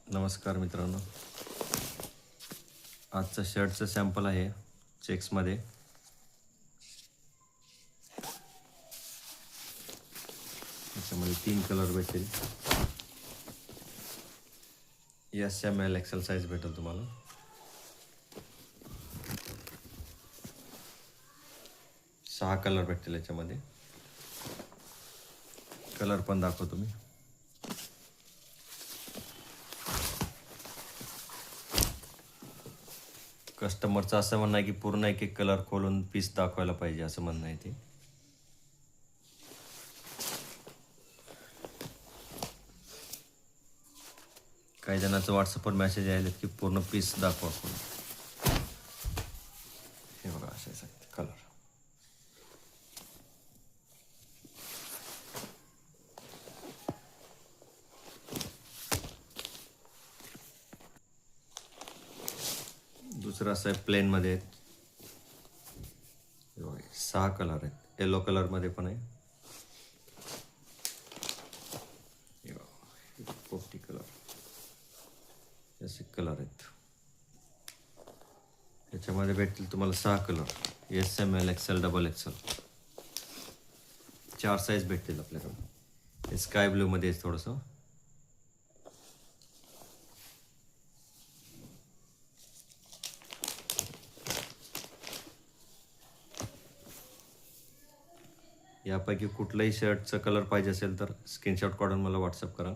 नमस्कार मित्रांनो, आजचं शर्टचं सॅम्पल आहे चेक्समध्ये. त्याच्यामध्ये 3 कलर भेटेल. SML एक्सेल साईज भेटेल तुम्हाला. सहा कलर भेटतील याच्यामध्ये. कलर पण दाखवतो मी. कस्टमरचं असं म्हणणं आहे की पूर्ण एक एक कलर खोलून पीस दाखवायला पाहिजे, असं म्हणणं आहे ते. काही जणांचं व्हॉट्सअपवर मेसेज आले की पूर्ण पीस दाखवा खोलून. हे बघा, असे सांगते कलर. दुसरं असं आहे प्लेनमध्ये आहेत. 6 कलर आहेत. येलो कलरमध्ये पण आहे. पोपटी कलर, असे कलर आहेत. याच्यामध्ये भेटतील तुम्हाला 6 colour. SML, XL, XXL 4 size भेटतील आपल्याकडे. हे स्काय ब्ल्यूमध्ये आहे थोडंसं. यापैकी कुठलाही शर्टचा कलर पाहिजे असेल तर स्क्रीनशॉट काढून मला व्हॉट्सअप करा.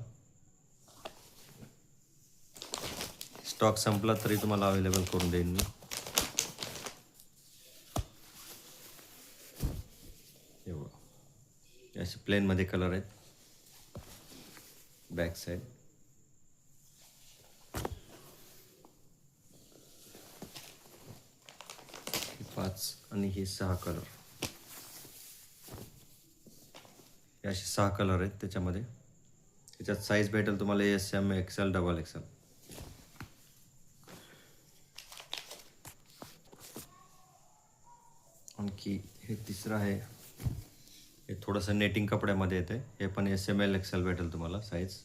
स्टॉक संपला तरी तुम्हाला अवेलेबल करून देईन मी. असे प्लेनमध्ये कलर आहेत. बॅक साईड हे 5 आणि हे 6 कलर. हे असे 6 कलर आहेत त्याच्यामध्ये. त्याच्यात साईज भेटेल तुम्हाला SM, XL, XXL. आणखी हे तिसरं आहे. हे थोडंसं नेटिंग कपड्यामध्ये येते. हे पण SML, XL भेटेल तुम्हाला साईज.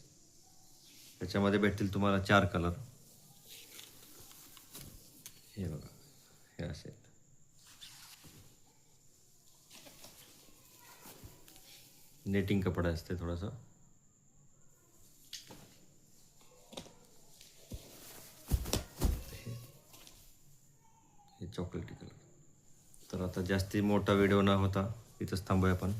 त्याच्यामध्ये भेटतील तुम्हाला 4 कलर. हे बघा, हे असे आहेत. नेटिंग कपडा असते थोडंसं. हे चॉकलेटी कलर. तर आता जास्ती मोठा व्हिडिओ न होता इथंच थांबूया आपण.